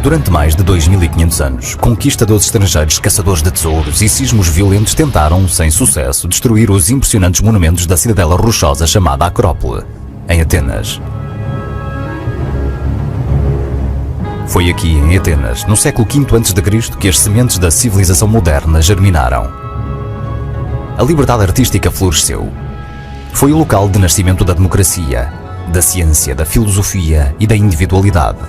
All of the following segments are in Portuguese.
Durante mais de 2500 anos, conquistadores estrangeiros, caçadores de tesouros e sismos violentos tentaram, sem sucesso, destruir os impressionantes monumentos da cidadela rochosa chamada Acrópole, em Atenas. Foi aqui, em Atenas, no século V a.C., que as sementes da civilização moderna germinaram. A liberdade artística floresceu. Foi o local de nascimento da democracia, da ciência, da filosofia e da individualidade.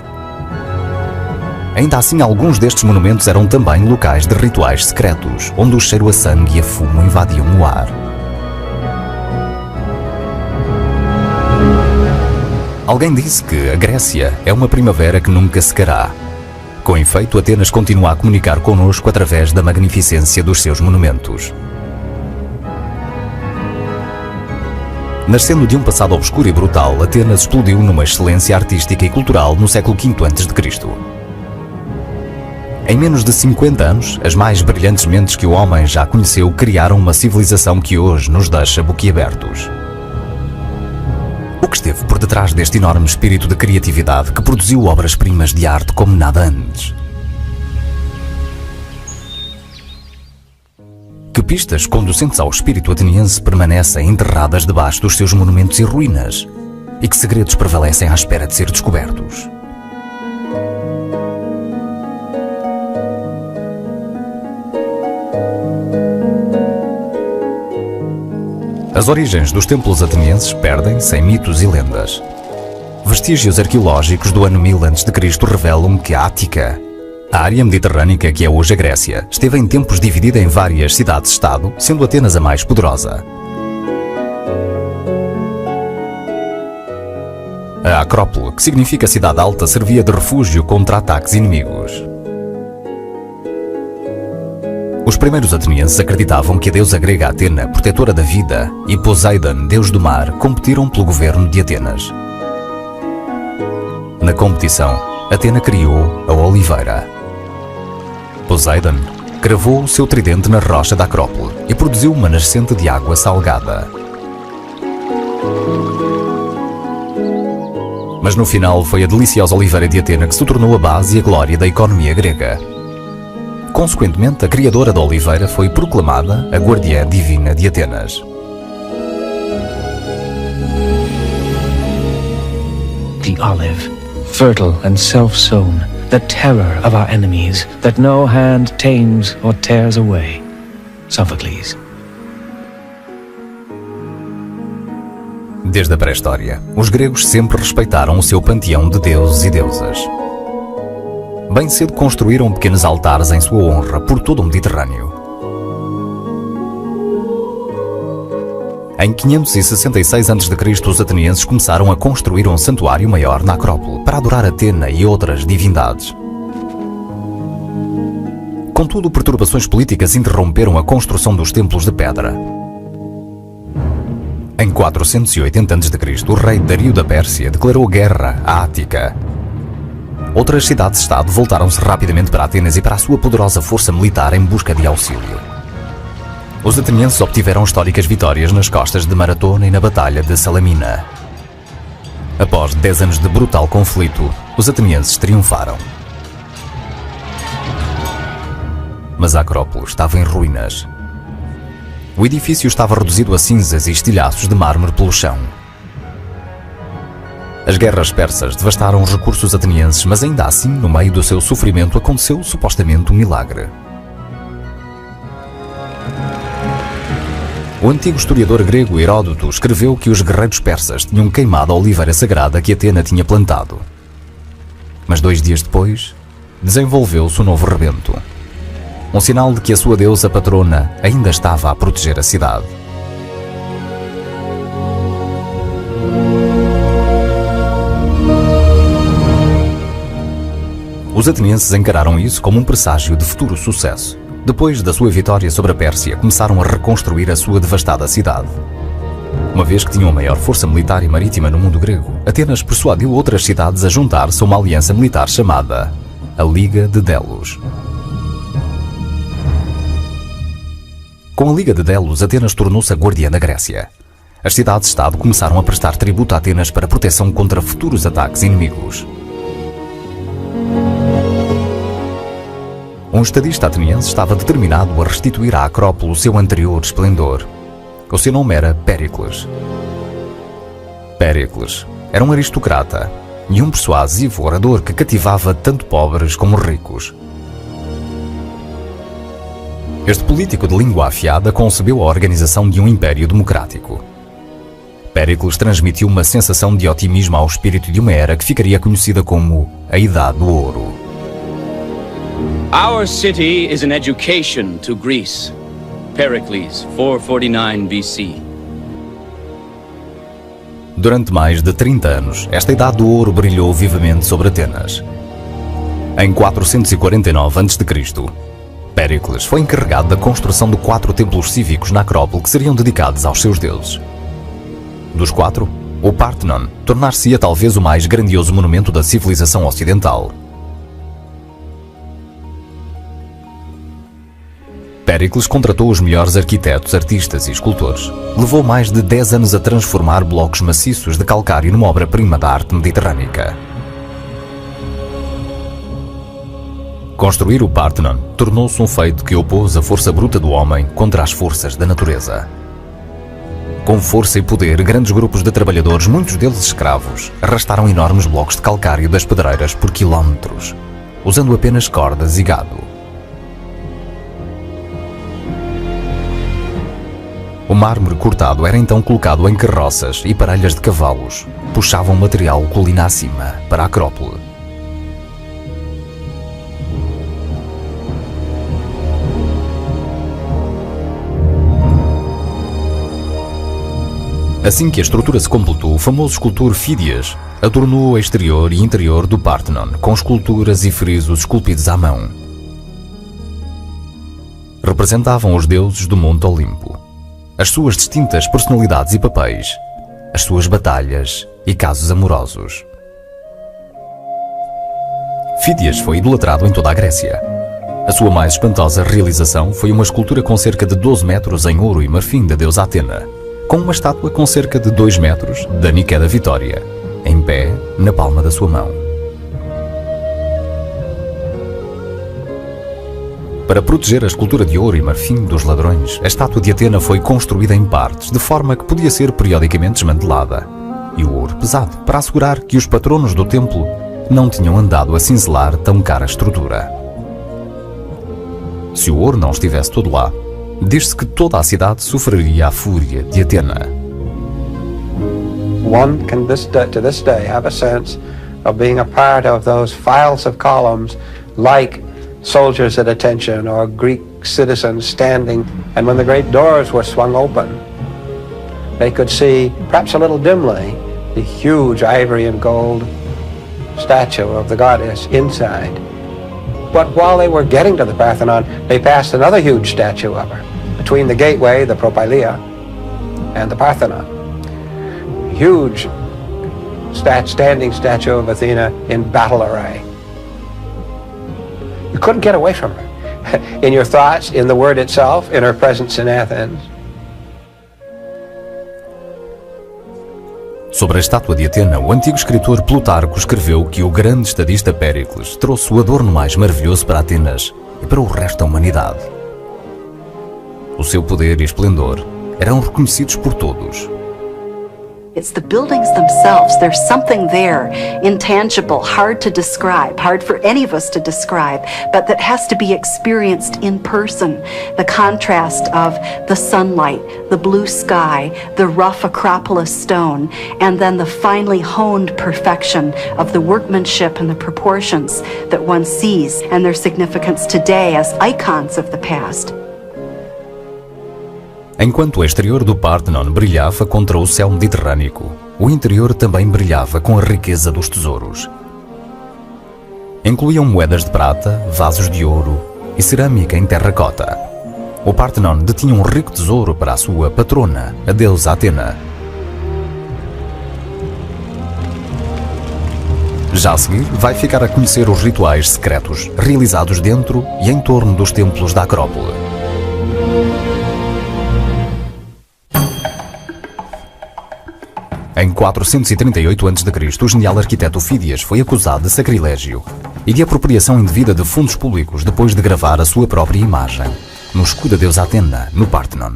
Ainda assim, alguns destes monumentos eram também locais de rituais secretos, onde o cheiro a sangue e a fumo invadiam o ar. Alguém disse que a Grécia é uma primavera que nunca secará. Com efeito, Atenas continua a comunicar connosco através da magnificência dos seus monumentos. Nascendo de um passado obscuro e brutal, Atenas explodiu numa excelência artística e cultural no século V a.C. Em menos de 50 anos, as mais brilhantes mentes que o homem já conheceu criaram uma civilização que hoje nos deixa boquiabertos. O que esteve por detrás deste enorme espírito de criatividade que produziu obras-primas de arte como nada antes? Que pistas conducentes ao espírito ateniense permanecem enterradas debaixo dos seus monumentos e ruínas? E que segredos prevalecem à espera de ser descobertos? As origens dos templos atenienses perdem-se em mitos e lendas. Vestígios arqueológicos do ano 1000 a.C. revelam que a Ática, a área mediterrânica que é hoje a Grécia, esteve em tempos dividida em várias cidades-estado, sendo Atenas a mais poderosa. A Acrópole, que significa cidade alta, servia de refúgio contra ataques inimigos. Os primeiros atenienses acreditavam que a deusa grega Atena, protetora da vida, e Poseidon, deus do mar, competiram pelo governo de Atenas. Na competição, Atena criou a oliveira. Poseidon cravou o seu tridente na rocha da Acrópole e produziu uma nascente de água salgada. Mas no final foi a deliciosa oliveira de Atena que se tornou a base e a glória da economia grega. Consequentemente, a criadora da oliveira foi proclamada a guardiã divina de Atenas. The olive, fertile and self-sown, the terror of our enemies, that no hand tames or tears away. Sophocles. Desde a pré-história, os gregos sempre respeitaram o seu panteão de deuses e deusas. Bem cedo construíram pequenos altares em sua honra por todo o Mediterrâneo. Em 566 a.C., os atenienses começaram a construir um santuário maior na Acrópole para adorar Atena e outras divindades. Contudo, perturbações políticas interromperam a construção dos templos de pedra. Em 480 a.C., o rei Dario da Pérsia declarou guerra à Ática. Outras cidades-estado voltaram-se rapidamente para Atenas e para a sua poderosa força militar em busca de auxílio. Os atenienses obtiveram históricas vitórias nas costas de Maratona e na Batalha de Salamina. Após 10 anos de brutal conflito, os atenienses triunfaram. Mas a Acrópole estava em ruínas. O edifício estava reduzido a cinzas e estilhaços de mármore pelo chão. As guerras persas devastaram os recursos atenienses, mas ainda assim, no meio do seu sofrimento, aconteceu supostamente um milagre. O antigo historiador grego Heródoto escreveu que os guerreiros persas tinham queimado a oliveira sagrada que Atena tinha plantado. Mas 2 dias depois, desenvolveu-se um novo rebento. Um sinal de que a sua deusa patrona ainda estava a proteger a cidade. Os atenienses encararam isso como um presságio de futuro sucesso. Depois da sua vitória sobre a Pérsia, começaram a reconstruir a sua devastada cidade. Uma vez que tinham a maior força militar e marítima no mundo grego, Atenas persuadiu outras cidades a juntar-se a uma aliança militar chamada a Liga de Delos. Com a Liga de Delos, Atenas tornou-se a guardiã da Grécia. As cidades-estado começaram a prestar tributo a Atenas para proteção contra futuros ataques inimigos. um estadista ateniense estava determinado a restituir à Acrópole o seu anterior esplendor. O seu nome era Péricles. Péricles era um aristocrata e um persuasivo orador que cativava tanto pobres como ricos. Este político de língua afiada concebeu a organização de um império democrático. Péricles transmitiu uma sensação de otimismo ao espírito de uma era que ficaria conhecida como a Idade do Ouro. Our city is an education to Greece. Pericles, 449 BC. Durante mais de 30 anos, esta Idade do Ouro brilhou vivamente sobre Atenas. Em 449 a.C., Péricles foi encarregado da construção de 4 templos cívicos na Acrópole que seriam dedicados aos seus deuses. Dos 4, o Parthenon tornar-se-ia talvez o mais grandioso monumento da civilização ocidental. Péricles contratou os melhores arquitetos, artistas e escultores. Levou mais de 10 anos a transformar blocos maciços de calcário numa obra-prima da arte mediterrânica. Construir o Parthenon tornou-se um feito que opôs a força bruta do homem contra as forças da natureza. Com força e poder, grandes grupos de trabalhadores, muitos deles escravos, arrastaram enormes blocos de calcário das pedreiras por quilómetros, usando apenas cordas e gado. O mármore cortado era então colocado em carroças e parelhas de cavalos, puxavam material colina acima para a Acrópole. Assim que a estrutura se completou, o famoso escultor Fídias adornou o exterior e interior do Parthenon com esculturas e frisos esculpidos à mão. Representavam os deuses do Monte Olimpo, as suas distintas personalidades e papéis, as suas batalhas e casos amorosos. Fídias foi idolatrado em toda a Grécia. A sua mais espantosa realização foi uma escultura com cerca de 12 metros em ouro e marfim da deusa Atena, com uma estátua com cerca de 2 metros da Nike da Vitória, em pé na palma da sua mão. Para proteger a escultura de ouro e marfim dos ladrões, a estátua de Atena foi construída em partes, de forma que podia ser periodicamente desmantelada, e o ouro pesado, para assegurar que os patronos do templo não tinham andado a cinzelar tão cara estrutura. Se o ouro não estivesse todo lá, diz-se que toda a cidade sofreria a fúria de Atena. One can to this day have a sense of being a part of those files of columns like soldiers at attention or Greek citizens standing, and when the great doors were swung open, they could see, perhaps a little dimly, the huge ivory and gold statue of the goddess inside. But while they were getting to the Parthenon, they passed another huge statue of her, between the gateway, the Propylaea, and the Parthenon. Huge standing statue of Athena in battle array. You couldn't get away from her. In your thoughts, in the word itself, in her presence in Athens. Sobre a estátua de Atena, o antigo escritor Plutarco escreveu que o grande estadista Péricles trouxe o adorno mais maravilhoso para Atenas e para o resto da humanidade. O seu poder e esplendor eram reconhecidos por todos. It's the buildings themselves. There's something there, intangible, hard to describe, hard for any of us to describe, but that has to be experienced in person. The contrast of the sunlight, the blue sky, the rough Acropolis stone, and then the finely honed perfection of the workmanship and the proportions that one sees, and their significance today as icons of the past. Enquanto o exterior do Parthenon brilhava contra o céu mediterrâneo, o interior também brilhava com a riqueza dos tesouros. Incluíam moedas de prata, vasos de ouro e cerâmica em terracota. O Parthenon detinha um rico tesouro para a sua patrona, a deusa Atena. Já a seguir, vai ficar a conhecer os rituais secretos realizados dentro e em torno dos templos da Acrópole. Em 438 a.C., o genial arquiteto Fídias foi acusado de sacrilégio e de apropriação indevida de fundos públicos depois de gravar a sua própria imagem no escudo da deusa Atena, no Parthenon.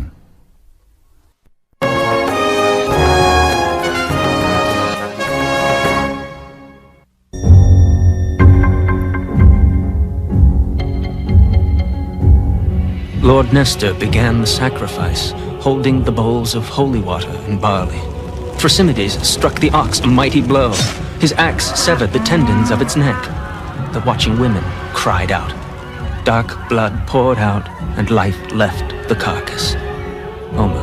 Lord Nestor began the sacrifice, holding the bowls of holy water and barley. Thrasymedes struck the ox a mighty blow. His axe severed the tendons of its neck. The watching women cried out. Dark blood poured out, and life left the carcass. Homer,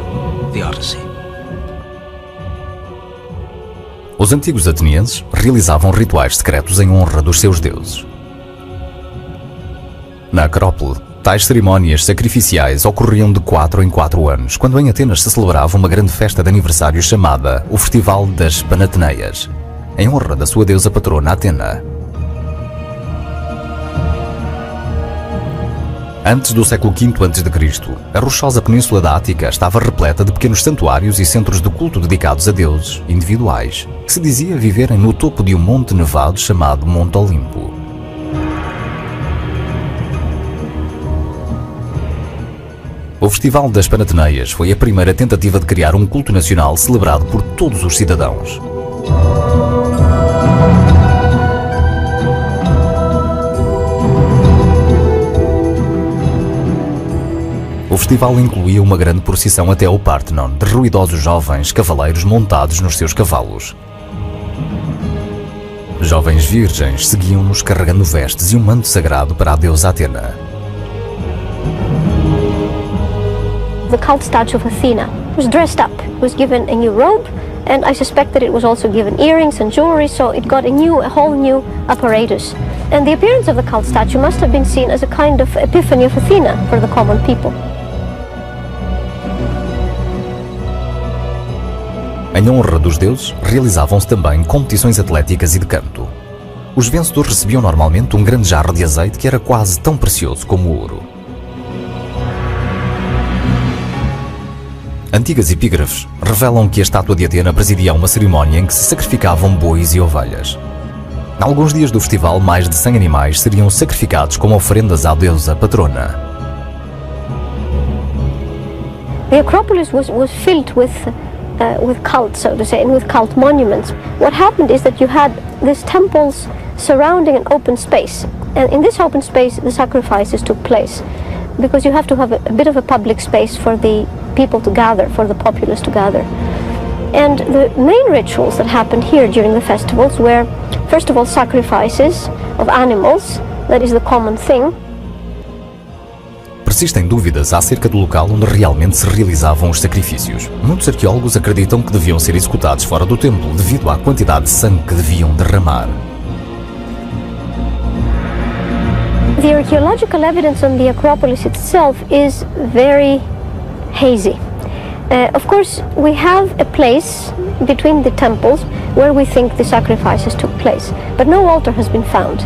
The Odyssey. Os antigos atenienses realizavam rituais secretos em honra dos seus deuses. Na Acrópole, tais cerimónias sacrificiais ocorriam de 4 em 4 anos, quando em Atenas se celebrava uma grande festa de aniversário chamada o Festival das Panateneias, em honra da sua deusa patrona Atena. Antes do século V a.C., a rochosa península da Ática estava repleta de pequenos santuários e centros de culto dedicados a deuses individuais, que se dizia viverem no topo de um monte nevado chamado Monte Olimpo. O Festival das Panateneias foi a primeira tentativa de criar um culto nacional celebrado por todos os cidadãos. O festival incluía uma grande procissão até ao Parthenon de ruidosos jovens cavaleiros montados nos seus cavalos. Jovens virgens seguiam-nos carregando vestes e um manto sagrado para a deusa Atena. The cult statue of Athena was dressed up, was given a new robe, and I suspect that it was also given earrings and jewelry, so it got a whole new apparatus. And the appearance of the cult statue must have been seen as a kind of epiphany of Athena for the common people. Em honra dos deuses, realizavam-se também competições atléticas e de canto. Os vencedores recebiam normalmente um grande jarro de azeite que era quase tão precioso como o ouro. Antigas epígrafes revelam que a estátua de Atena presidia uma cerimónia em que se sacrificavam bois e ovelhas. Em alguns dias do festival, mais de 100 animais seriam sacrificados como oferendas à deusa patrona. The Acropolis was filled with cult, so to say, and with cult monuments. What happened is that you had these temples surrounding an open space, and in this open space the sacrifices took place, because you have to have a bit of a public space for the people to gather, for the populace to gather. And the main rituals that happened here during the festivals were, first of all, sacrifices of animals, that is the common thing. Persistem dúvidas acerca do local onde realmente se realizavam os sacrifícios. Muitos arqueólogos acreditam que deviam ser executados fora do templo devido à quantidade de sangue que deviam derramar. The archaeological evidence on the Acropolis itself is very hazy. Of course, we have a place between the temples where we think the sacrifices took place, but no altar has been found.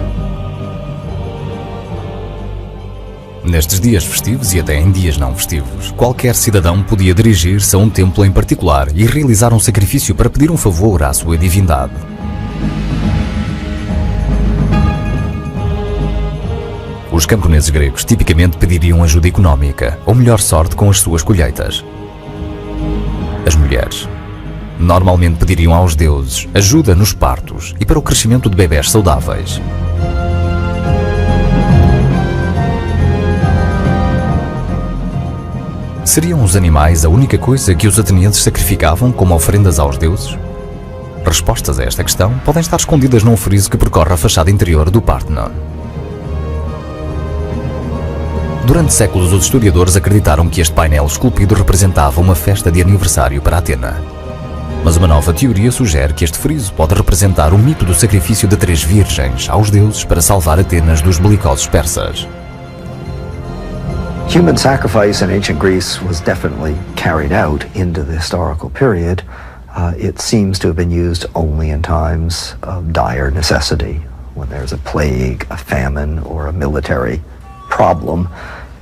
Nestes dias festivos e até em dias não festivos, qualquer cidadão podia dirigir-se a um templo em particular e realizar um sacrifício para pedir um favor à sua divindade. Os camponeses gregos tipicamente pediriam ajuda económica ou melhor sorte com as suas colheitas. As mulheres normalmente pediriam aos deuses ajuda nos partos e para o crescimento de bebés saudáveis. Seriam os animais a única coisa que os atenienses sacrificavam como oferendas aos deuses? Respostas a esta questão podem estar escondidas num friso que percorre a fachada interior do Parthenon. Durante séculos, os historiadores acreditaram que este painel esculpido representava uma festa de aniversário para Atena. Mas uma nova teoria sugere que este friso pode representar o mito do sacrifício de 3 virgens aos deuses para salvar Atenas dos belicosos persas. Human sacrifice in ancient Greece was definitely carried out into the historical period. It seems to have been used only in times of dire necessity, when there's a plague, a famine, or a military problem,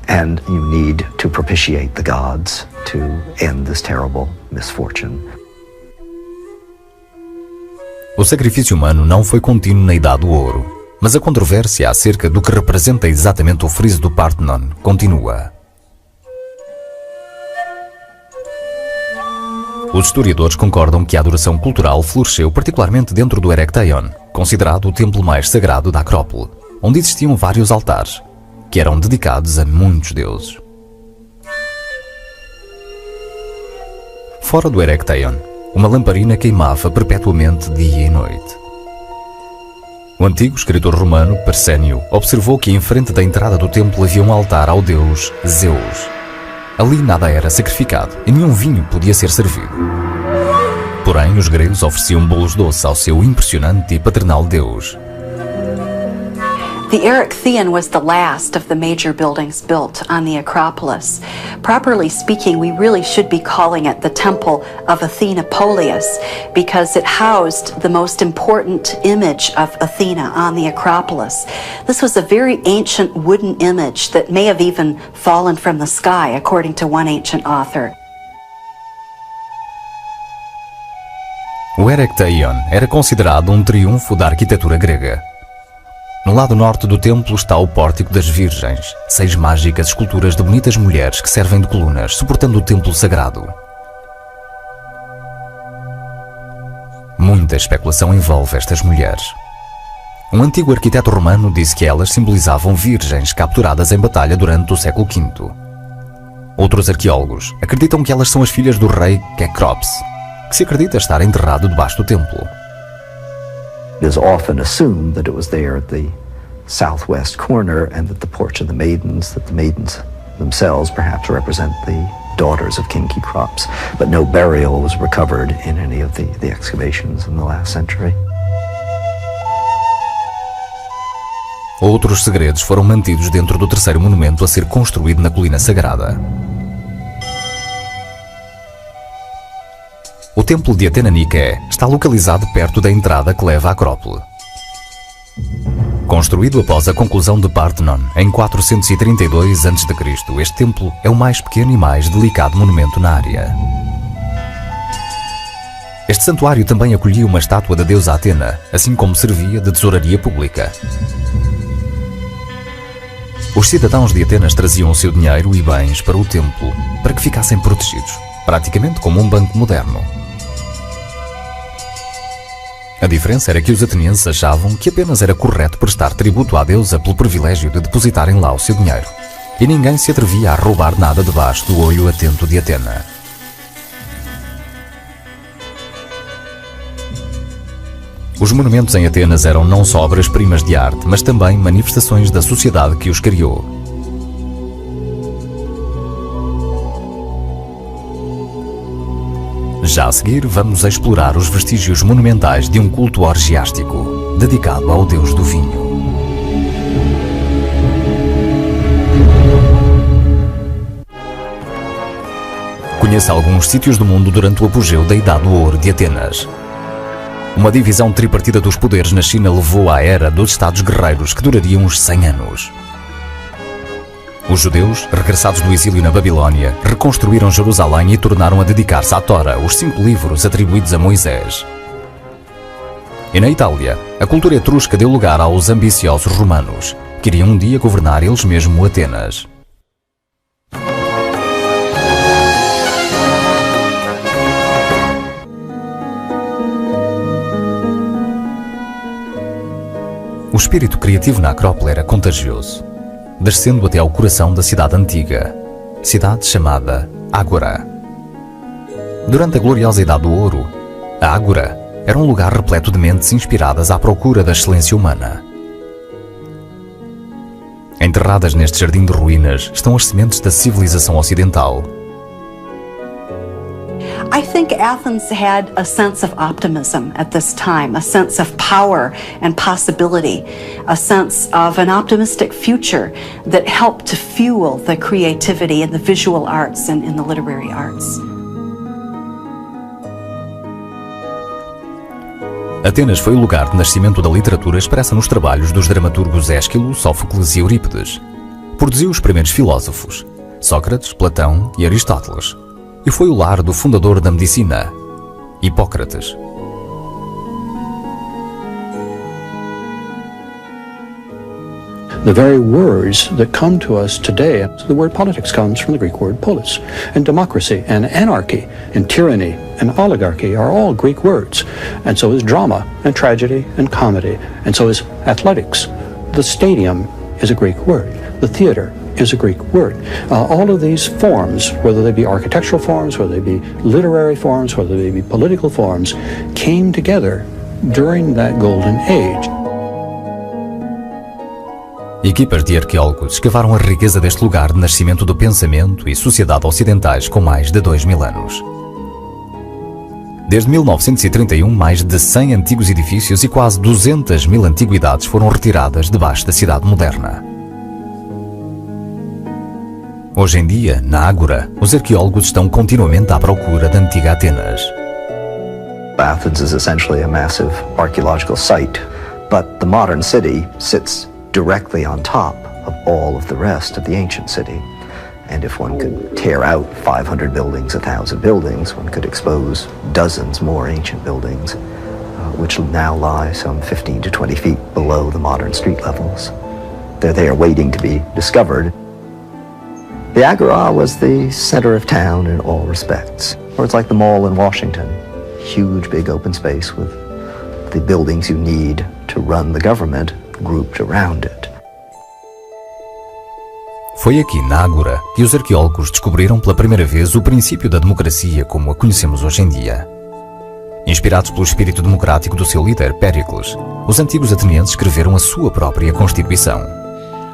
and you need to propitiate the gods to end this terrible misfortune. O sacrifício humano não foi contínuo na Idade do Ouro. Mas a controvérsia acerca do que representa exatamente o friso do Parthenon continua. Os historiadores concordam que a adoração cultural floresceu particularmente dentro do Erechtheion, considerado o templo mais sagrado da Acrópole, onde existiam vários altares, que eram dedicados a muitos deuses. Fora do Erechtheion, uma lamparina queimava perpetuamente dia e noite. O antigo escritor romano, Persénio, observou que em frente da entrada do templo havia um altar ao deus Zeus. Ali nada era sacrificado e nenhum vinho podia ser servido. Porém, os gregos ofereciam bolos doces ao seu impressionante e paternal deus. The Erechtheion was the last of the major buildings built on the Acropolis. Properly speaking, we really should be calling it the Temple of Athena Polias because it housed the most important image of Athena on the Acropolis. This was a very ancient wooden image that may have even fallen from the sky, according to one ancient author. O Erechtheion era considerado um triunfo da arquitetura grega. No lado norte do templo está o Pórtico das Virgens, 6 mágicas esculturas de bonitas mulheres que servem de colunas, suportando o templo sagrado. Muita especulação envolve estas mulheres. Um antigo arquiteto romano disse que elas simbolizavam virgens capturadas em batalha durante o século V. Outros arqueólogos acreditam que elas são as filhas do rei Cecrops, que se acredita estar enterrado debaixo do templo. It is often assumed that it was there at the southwest corner and that the Porch of the Maidens themselves perhaps represent the daughters of King Cecrops, but no burial was recovered in any of the excavations in the last century. Outros segredos foram mantidos dentro do terceiro monumento a ser construído na colina sagrada. O templo de Atena Nike está localizado perto da entrada que leva à Acrópole. Construído após a conclusão de Parthenon em 432 a.C., este templo é o mais pequeno e mais delicado monumento na área. Este santuário também acolhia uma estátua da deusa Atena, assim como servia de tesouraria pública. Os cidadãos de Atenas traziam o seu dinheiro e bens para o templo para que ficassem protegidos, praticamente como um banco moderno. A diferença era que os atenienses achavam que apenas era correto prestar tributo à deusa pelo privilégio de depositarem lá o seu dinheiro, e ninguém se atrevia a roubar nada debaixo do olho atento de Atena. Os monumentos em Atenas eram não só obras-primas de arte, mas também manifestações da sociedade que os criou. Já a seguir, vamos explorar os vestígios monumentais de um culto orgiástico, dedicado ao deus do vinho. Conheça alguns sítios do mundo durante o apogeu da Idade do Ouro de Atenas. Uma divisão tripartida dos poderes na China levou à era dos Estados guerreiros que duraria uns 100 anos. Os judeus, regressados do exílio na Babilónia, reconstruíram Jerusalém e tornaram a dedicar-se à Tora, os 5 livros atribuídos a Moisés. E na Itália, a cultura etrusca deu lugar aos ambiciosos romanos, que iriam um dia governar eles mesmos Atenas. O espírito criativo na Acrópole era contagioso, descendo até ao coração da cidade antiga, cidade chamada Ágora. Durante a gloriosa Idade do Ouro, a Ágora era um lugar repleto de mentes inspiradas à procura da excelência humana. Enterradas neste jardim de ruínas estão as sementes da civilização ocidental. I think Athens had a sense of optimism at this time, a sense of power and possibility, a sense of an optimistic future that helped to fuel the creativity in the visual arts and in the literary arts. Atenas foi o lugar de nascimento da literatura expressa nos trabalhos dos dramaturgos Ésquilo, Sófocles e Eurípides. Produziu os primeiros filósofos, Sócrates, Platão e Aristóteles. E foi o lar do fundador da medicina, Hipócrates. The very words that come to us today, the word politics comes from the Greek word polis, and democracy and anarchy and tyranny and oligarchy are all Greek words, and so is drama and tragedy and comedy, and so is athletics. The stadium is a Greek word. The theater is a Greek word. All of these forms, whether they be architectural forms, whether they be literary forms, whether they be political forms, came together during that golden age. Equipas de arqueólogos escavaram a riqueza deste lugar de nascimento do pensamento e sociedade ocidentais com mais de 2000 anos. Desde 1931, mais de 100 antigos edifícios e quase 200.000 antiguidades foram retiradas debaixo da cidade moderna. Hoje em dia, na Ágora, os arqueólogos estão continuamente à procura da antiga Atenas. Athens is essentially a massive archaeological site, but the modern city sits directly on top of all of the rest of the ancient city. And if one could tear out 500 buildings, 1,000 buildings, one could expose dozens more ancient buildings, which now lie some 15 to 20 feet below the modern street levels. They're there waiting to be discovered. The Agora was the center of town in all respects. Or it's like the mall in Washington. Huge, big open space with the buildings you need to run the government grouped around it. Foi aqui, na Ágora, que os arqueólogos descobriram pela primeira vez o princípio da democracia como a conhecemos hoje em dia. Inspirados pelo espírito democrático do seu líder, Péricles, os antigos atenienses escreveram a sua própria Constituição.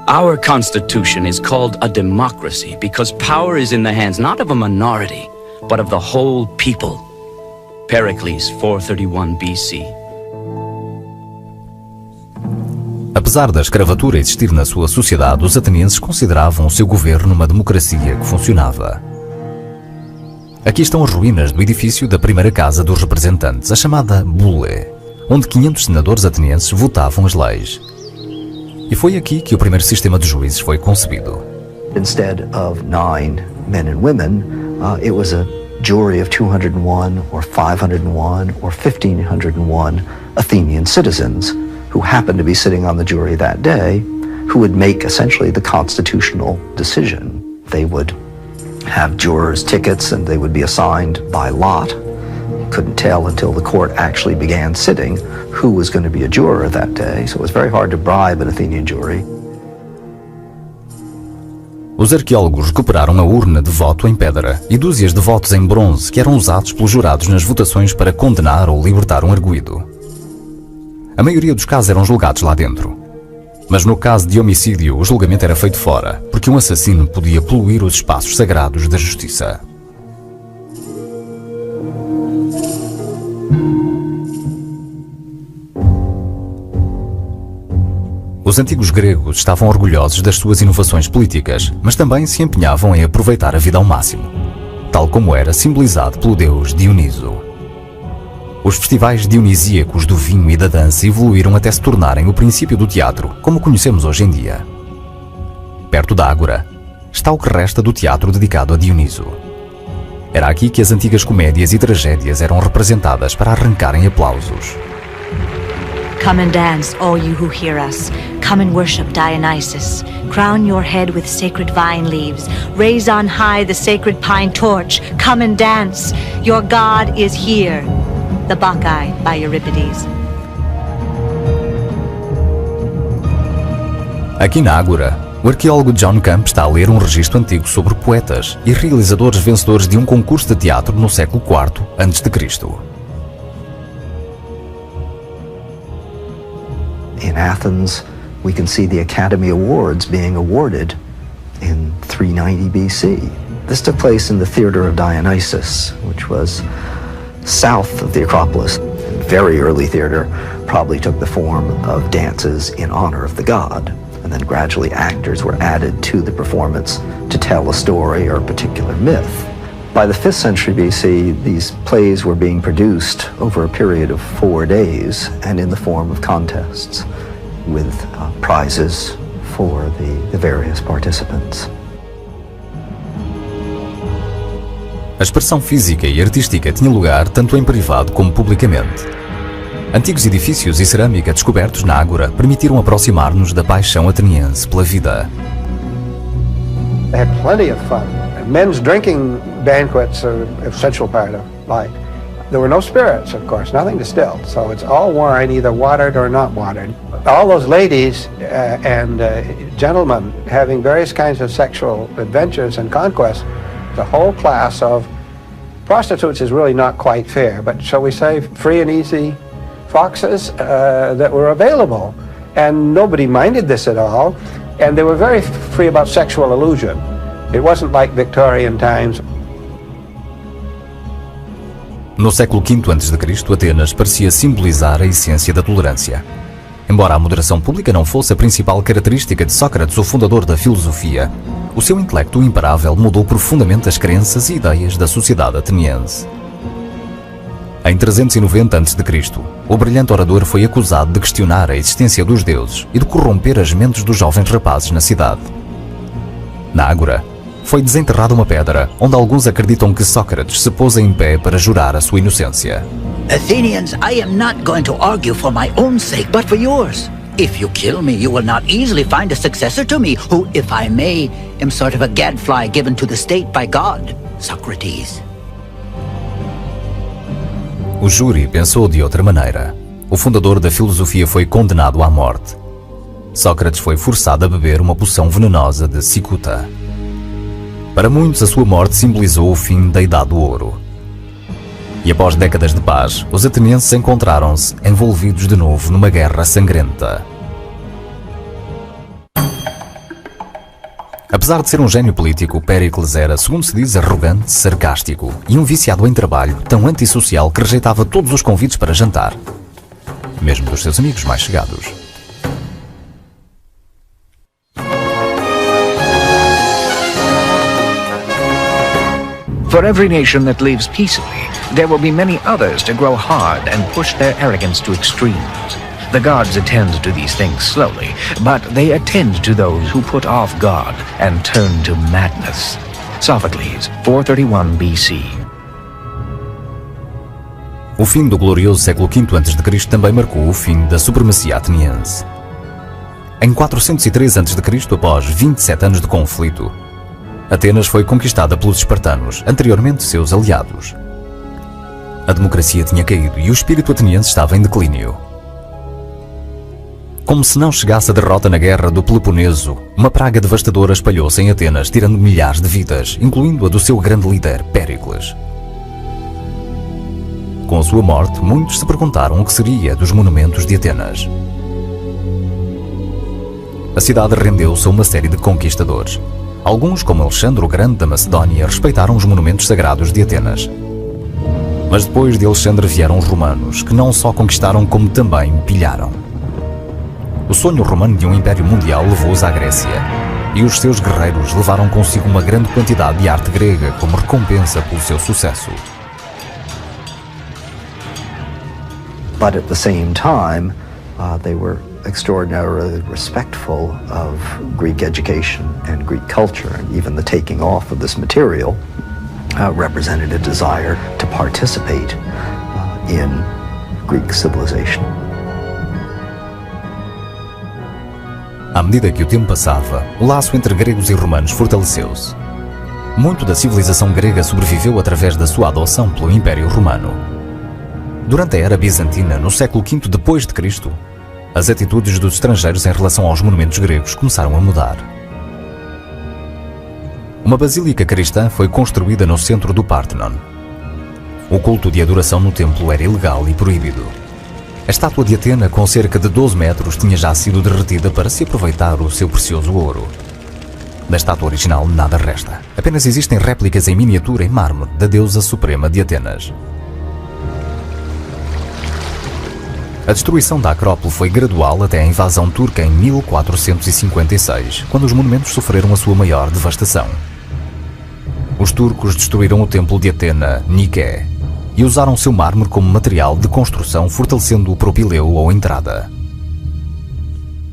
Our constitution is called a democracy because power is in the hands not of a minority, but of the whole people. Pericles, 431 BC. Apesar da escravatura existir na sua sociedade, os atenienses consideravam o seu governo uma democracia que funcionava. Aqui estão as ruínas do edifício da primeira Casa dos Representantes, a chamada Bule, onde 500 senadores atenienses votavam as leis. E foi aqui que o primeiro sistema de juízes foi concebido. Instead of 9 men and women, it was a jury of 201 or 501 or 1,501 Athenian citizens who happened to be sitting on the jury that day, who would make essentially the constitutional decision. They would have jurors' tickets and they would be assigned by lot. You couldn't tell until the court actually began sitting who was going to be a juror that day, so it was very hard to bribe an Athenian jury. Os arqueólogos recuperaram a urna de voto em pedra e dúzias de votos em bronze que eram usados pelos jurados nas votações para condenar ou libertar um arguido. A maioria dos casos eram julgados lá dentro. Mas no caso de homicídio, o julgamento era feito fora, porque um assassino podia poluir os espaços sagrados da justiça. Os antigos gregos estavam orgulhosos das suas inovações políticas, mas também se empenhavam em aproveitar a vida ao máximo, tal como era simbolizado pelo deus Dioniso. Os festivais dionisíacos do vinho e da dança evoluíram até se tornarem o princípio do teatro, como o conhecemos hoje em dia. Perto da Ágora está o que resta do teatro dedicado a Dioniso. Era aqui que as antigas comédias e tragédias eram representadas para arrancarem aplausos. Come and dance, all you who hear us. Come and worship Dionysus. Crown your head with sacred vine leaves. Raise on high the sacred pine torch. Come and dance. Your God is here. The Bacchae by Euripides. Aqui na Ágora, o arqueólogo John Camp está a ler um registro antigo sobre poetas e realizadores vencedores de um concurso de teatro no século IV a.C. In Athens, we can see the Academy Awards being awarded in 390 BC. This took place in the Theater of Dionysus, which was south of the Acropolis. Very early theater probably took the form of dances in honor of the god, and then gradually actors were added to the performance to tell a story or a particular myth. By the 5th century BC, these plays were being produced over a period of 4 days and in the form of contests with prizes for the various participants. A expressão física e artística tinha lugar tanto em privado como publicamente. Antigos edifícios e cerâmica descobertos na Ágora permitiram aproximar-nos da paixão ateniense pela vida. They had plenty of fun. Men's drinking banquets are a essential part of life. There were no spirits, of course, nothing distilled, so it's all wine, either watered or not watered. All those ladies and gentlemen having various kinds of sexual adventures and conquests, the whole class of prostitutes is really not quite fair, but shall we say free and easy foxes that were available. And nobody minded this at all, and they were very free about sexual illusion. It wasn't like Victorian times. No século V a.C., Atenas parecia simbolizar a essência da tolerância. Embora a moderação pública não fosse a principal característica de Sócrates, o fundador da filosofia, o seu intelecto imparável mudou profundamente as crenças e ideias da sociedade ateniense. Em 390 a.C., o brilhante orador foi acusado de questionar a existência dos deuses e de corromper as mentes dos jovens rapazes na cidade. Na Ágora, foi desenterrada uma pedra onde alguns acreditam que Sócrates se pôs em pé para jurar a sua inocência. Athenians, I am not going to argue for my own sake, but for yours. If you kill me, you will not easily find a successor to me, who, if I may, am sort of a gadfly given to the state by God, Socrates. O júri pensou de outra maneira. O fundador da filosofia foi condenado à morte. Sócrates foi forçado a beber uma poção venenosa de cicuta. Para muitos, a sua morte simbolizou o fim da Idade do Ouro. E após décadas de paz, os atenienses encontraram-se envolvidos de novo numa guerra sangrenta. Apesar de ser um gênio político, Péricles era, segundo se diz, arrogante, sarcástico e um viciado em trabalho, tão antissocial que rejeitava todos os convites para jantar, mesmo dos seus amigos mais chegados. For every nation that lives peaceably, there will be many others to grow hard and push their arrogance to extremes. The gods attend to these things slowly, but they attend to those who put off God and turn to madness. Sophocles, 431 BC. O fim do glorioso século V a.C. também marcou o fim da supremacia ateniense. Em 403 a.C., após 27 anos de conflito, Atenas foi conquistada pelos espartanos, anteriormente seus aliados. A democracia tinha caído e o espírito ateniense estava em declínio. Como se não chegasse a derrota na guerra do Peloponeso, uma praga devastadora espalhou-se em Atenas, tirando milhares de vidas, incluindo a do seu grande líder, Péricles. Com a sua morte, muitos se perguntaram o que seria dos monumentos de Atenas. A cidade rendeu-se a uma série de conquistadores. Alguns, como Alexandre o Grande da Macedónia, respeitaram os monumentos sagrados de Atenas. Mas depois de Alexandre vieram os romanos, que não só conquistaram como também pilharam. O sonho romano de um império mundial levou-os à Grécia, e os seus guerreiros levaram consigo uma grande quantidade de arte grega como recompensa pelo seu sucesso. But at the same time, they were extraordinarily respectful of Greek education and Greek culture, and even the taking off of this material represented a desire to participate in Greek civilization. À medida que o tempo passava, o laço entre gregos e romanos fortaleceu-se. Muito da civilização grega sobreviveu através da sua adoção pelo Império Romano. Durante a Era Bizantina, no século V d.C., as atitudes dos estrangeiros em relação aos monumentos gregos começaram a mudar. Uma basílica cristã foi construída no centro do Pártenon. O culto de adoração no templo era ilegal e proibido. A estátua de Atena, com cerca de 12 metros, tinha já sido derretida para se aproveitar o seu precioso ouro. Da estátua original nada resta. Apenas existem réplicas em miniatura em mármore da deusa suprema de Atenas. A destruição da Acrópole foi gradual até a invasão turca em 1456, quando os monumentos sofreram a sua maior devastação. Os turcos destruíram o templo de Atena, Nike, e usaram seu mármore como material de construção, fortalecendo o propileu ou entrada.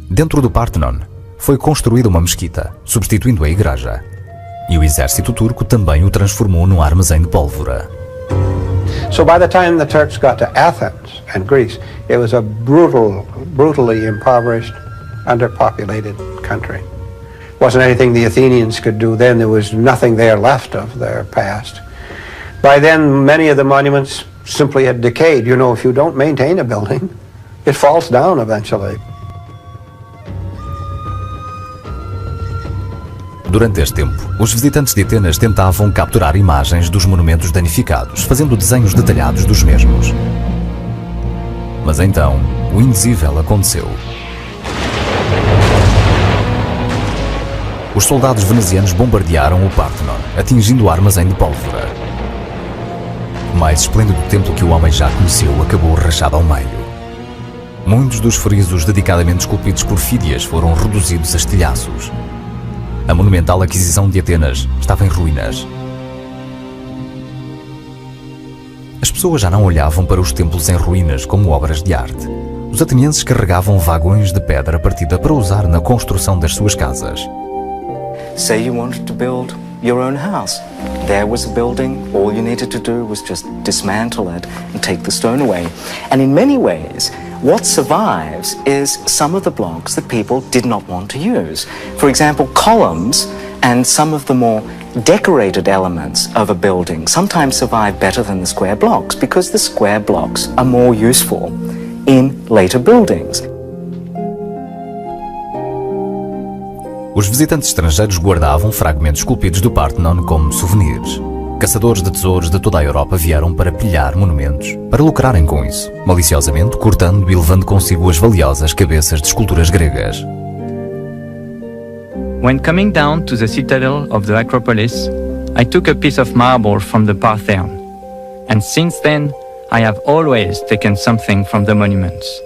Dentro do Pártenon, foi construída uma mesquita, substituindo a igreja, e o exército turco também o transformou num armazém de pólvora. So by the time the Turks got to Athens and Greece, it was a brutally impoverished, underpopulated country. Wasn't anything the Athenians could do then. There was nothing there left of their past. By then, many of the monuments simply had decayed. You know, if you don't maintain a building, it falls down eventually. Durante este tempo, os visitantes de Atenas tentavam capturar imagens dos monumentos danificados, fazendo desenhos detalhados dos mesmos. Mas então, o indizível aconteceu. Os soldados venezianos bombardearam o Parthenon, atingindo o armazém de pólvora. O mais esplêndido templo que o homem já conheceu acabou rachado ao meio. Muitos dos frisos dedicadamente esculpidos por Fídias foram reduzidos a estilhaços. A monumental Aquisição de Atenas estava em ruínas. As pessoas já não olhavam para os templos em ruínas como obras de arte. Os atenienses carregavam vagões de pedra partida para usar na construção das suas casas. Say you wanted to build your own house. There was a building, all you needed to do was just dismantle it and take the stone away. And in many ways, what survives is some of the blocks that people did not want to use. For example, columns and some of the more decorated elements of a building sometimes survive better than the square blocks because the square blocks are more useful in later buildings. Os visitantes estrangeiros guardavam fragmentos esculpidos do Parthenon como souvenirs. Caçadores de tesouros de toda a Europa vieram para pilhar monumentos, para lucrarem com isso, maliciosamente cortando e levando consigo as valiosas cabeças de esculturas gregas. When coming down to the citadel of the Acropolis, I took a piece of marble from the Parthenon, and since then I have always taken something from the monuments.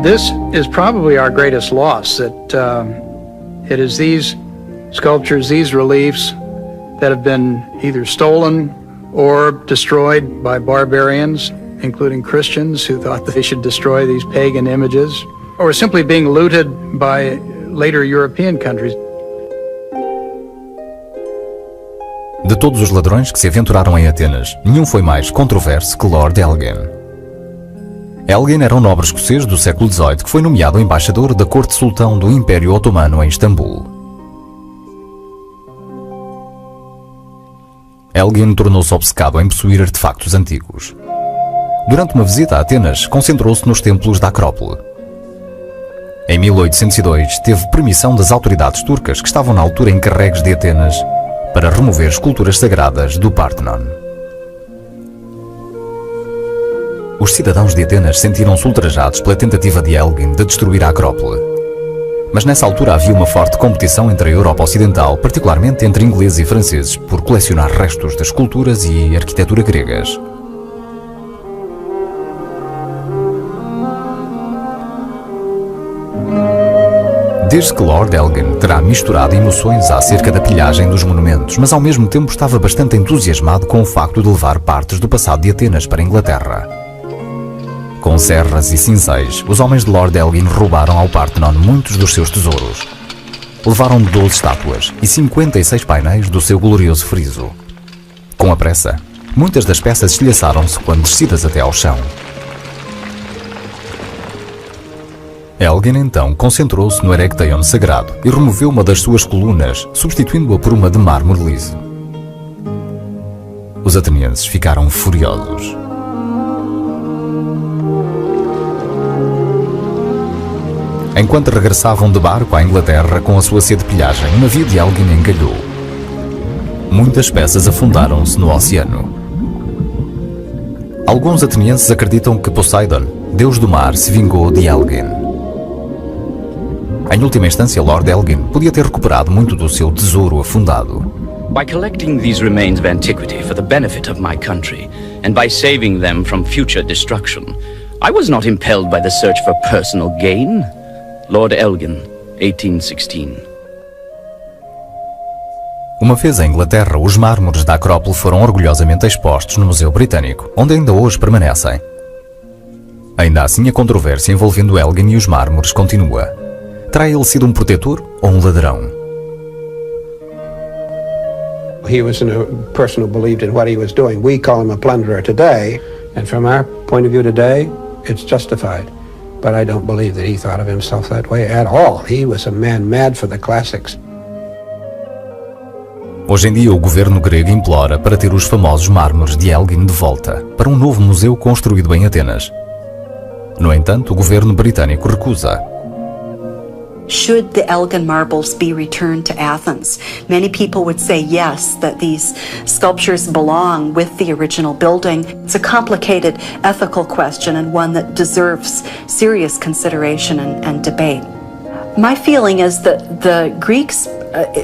This is probably our greatest loss, that it is these sculptures, these reliefs that have been either stolen or destroyed by barbarians, including Christians who thought that they should destroy these pagan images, or simply being looted by later European countries. De todos os ladrões que se aventuraram em Atenas, nenhum foi mais controverso que Lord Elgin. Elgin era um nobre escocês do século XVIII que foi nomeado embaixador da corte sultão do Império Otomano em Istambul. Elgin tornou-se obcecado em possuir artefactos antigos. Durante uma visita a Atenas, concentrou-se nos templos da Acrópole. Em 1802, teve permissão das autoridades turcas que estavam na altura encarregues de Atenas para remover esculturas sagradas do Parthenon. Os cidadãos de Atenas sentiram-se ultrajados pela tentativa de Elgin de destruir a Acrópole. Mas nessa altura havia uma forte competição entre a Europa Ocidental, particularmente entre ingleses e franceses, por colecionar restos das esculturas e arquitetura gregas. Desde que Lord Elgin terá misturado emoções acerca da pilhagem dos monumentos, mas ao mesmo tempo estava bastante entusiasmado com o facto de levar partes do passado de Atenas para a Inglaterra. Com serras e cincéis, os homens de Lord Elgin roubaram ao Parthenon muitos dos seus tesouros. Levaram 12 estátuas e 56 painéis do seu glorioso friso. Com a pressa, muitas das peças estilhaçaram-se quando descidas até ao chão. Elgin então concentrou-se no Erecteion sagrado e removeu uma das suas colunas, substituindo-a por uma de mármore liso. Os atenienses ficaram furiosos. Enquanto regressavam de barco à Inglaterra com a sua sede de pilhagem, o navio de Elgin encalhou. Muitas peças afundaram-se no oceano. Alguns atenienses acreditam que Poseidon, deus do mar, se vingou de Elgin. Em última instância, Lord Elgin podia ter recuperado muito do seu tesouro afundado. By collecting these remains of antiquity for the benefit of my country, and by saving them from future destruction, I was not impelled by the search for personal gain. Lord Elgin, 1816. Uma vez em Inglaterra, os mármores da Acrópole foram orgulhosamente expostos no Museu Britânico, onde ainda hoje permanecem. Ainda assim, a controvérsia envolvendo Elgin e os mármores continua. Terá ele sido um protetor ou um ladrão? he was a person who believed in what he was doing. We call him a plunderer today, and from our point of view today, it's justified. But I don't believe that he thought of himself that way at all. He was a man mad for the classics. Hoje em dia, o governo grego implora para ter os famosos mármores de Elgin de volta, para um novo museu construído em Atenas. No entanto, o governo britânico recusa. Should the Elgin marbles be returned to Athens? Many people would say yes, that these sculptures belong with the original building. It's a complicated ethical question and one that deserves serious consideration and debate. My feeling is that the Greeks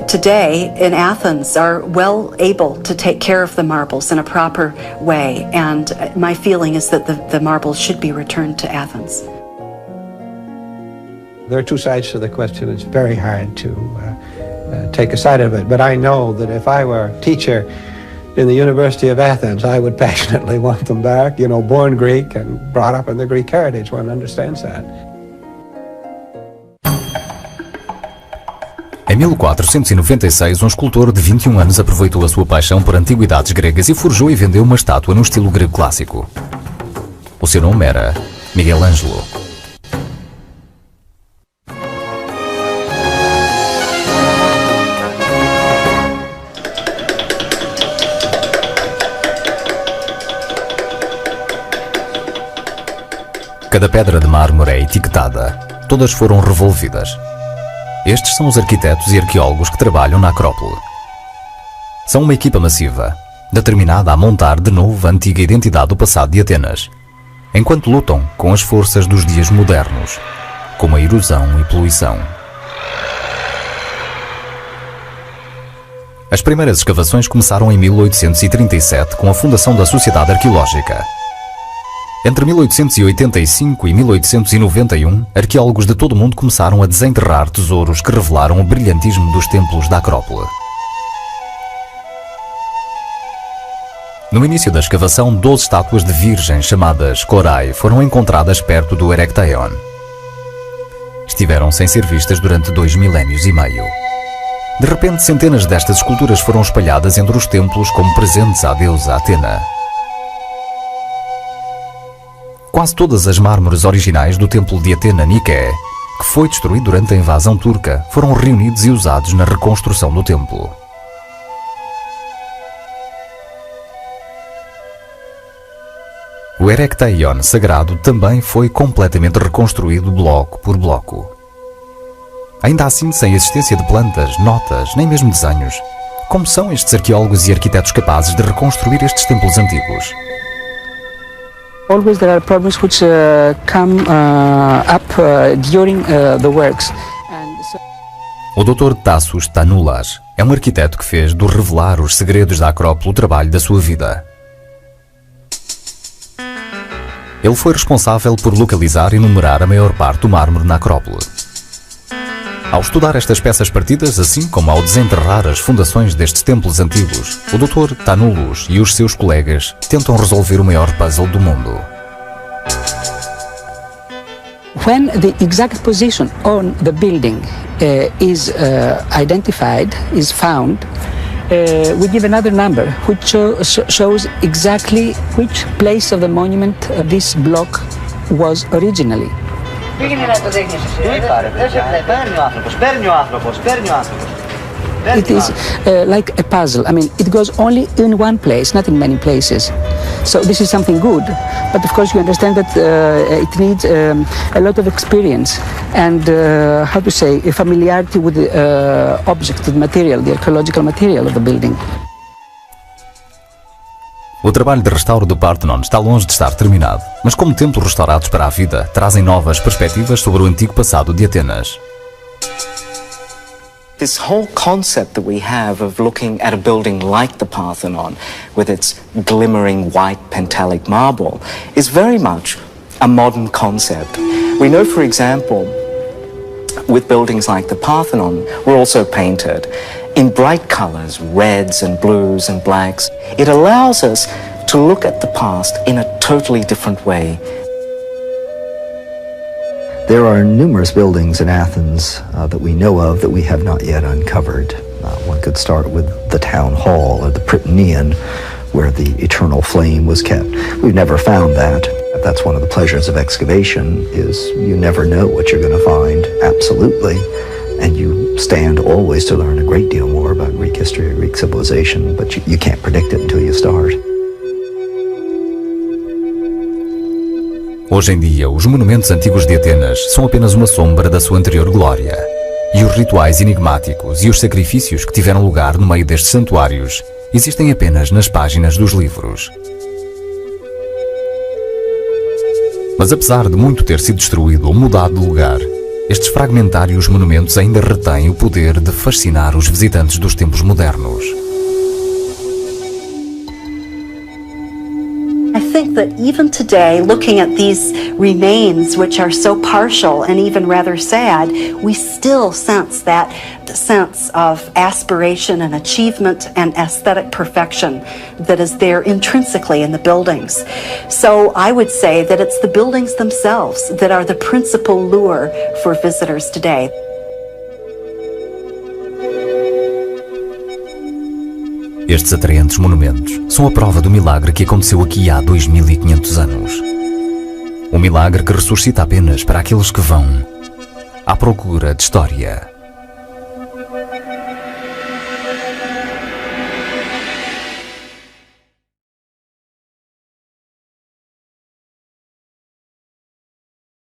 today in Athens are well able to take care of the marbles in a proper way, and my feeling is that the marbles should be returned to Athens. There are two sides to the question. It's very hard to take a side of it, but I know that if I were a teacher in the University of Athens, I would passionately want them back. You know, born Greek and brought up in the Greek heritage, one understands that. Em 1496, um escultor de 21 anos aproveitou a sua paixão por antiguidades gregas e forjou e vendeu uma estátua no estilo grego clássico. O seu nome era Miguel Ângelo. Cada pedra de mármore é etiquetada. Todas foram revolvidas. Estes são os arquitetos e arqueólogos que trabalham na Acrópole. São uma equipa massiva, determinada a montar de novo a antiga identidade do passado de Atenas, enquanto lutam com as forças dos dias modernos, como a erosão e poluição. As primeiras escavações começaram em 1837 com a fundação da Sociedade Arqueológica. Entre 1885 e 1891, arqueólogos de todo o mundo começaram a desenterrar tesouros que revelaram o brilhantismo dos templos da Acrópole. No início da escavação, 12 estátuas de virgens chamadas Korai foram encontradas perto do Erechtheion. Estiveram sem ser vistas durante 2 milénios e meio. De repente, centenas destas esculturas foram espalhadas entre os templos como presentes à deusa Atena. Quase todas as mármores originais do templo de Atena Nike, que foi destruído durante a invasão turca, foram reunidos e usados na reconstrução do templo. O Erechtheion sagrado também foi completamente reconstruído bloco por bloco. Ainda assim, sem a existência de plantas, notas, nem mesmo desenhos. Como são estes arqueólogos e arquitetos capazes de reconstruir estes templos antigos? Always there are problems which come up during the works. O Dr. Tassos Tanulas é um arquiteto que fez do revelar os segredos da Acrópole o trabalho da sua vida. Ele foi responsável por localizar e numerar a maior parte do mármore na Acrópole. Ao estudar estas peças partidas, assim como ao desenterrar as fundações destes templos antigos, o Dr. Tanulos e os seus colegas tentam resolver o maior puzzle do mundo. When the exact position on the building is identified, is found, we give another number which shows exactly which place of the monument this block was originally. It is like a puzzle. I mean, it goes only in one place, not in many places. So this is something good, but of course you understand that it needs a lot of experience and, how to say, a familiarity with the object, the material, the archaeological material of the building. O trabalho de restauro do Parthenon está longe de estar terminado, mas como templos restaurados para a vida, trazem novas perspectivas sobre o antigo passado de Atenas. This whole concept that we have of looking at a building like the Parthenon with its glimmering white pentalic marble is very much a modern concept. We know, for example, with buildings like the Parthenon, were also painted in bright colors, reds and blues and blacks. It allows us to look at the past in a totally different way. There are numerous buildings in Athens that we know of that we have not yet uncovered. One One could start with the town hall or the Prytaneum, where the eternal flame was kept. We've never found that. That's one of the pleasures of excavation, is you never know what you're going to find, absolutely. And you stand always to learn a great deal more about Greek history or Greek civilization, but you can't predict it until you start. Hoje em dia, os monumentos antigos de Atenas são apenas uma sombra da sua anterior glória. E os rituais enigmáticos e os sacrifícios que tiveram lugar no meio destes santuários existem apenas nas páginas dos livros. Mas apesar de muito ter sido destruído ou mudado de lugar, estes fragmentários monumentos ainda retêm o poder de fascinar os visitantes dos tempos modernos. I think that even today, looking at these remains, which are so partial and even rather sad, we still sense that sense of aspiration and achievement and aesthetic perfection that is there intrinsically in the buildings. So I would say that it's the buildings themselves that are the principal lure for visitors today. Estes atraentes monumentos são a prova do milagre que aconteceu aqui há 2500 anos. Um milagre que ressuscita apenas para aqueles que vão à procura de história.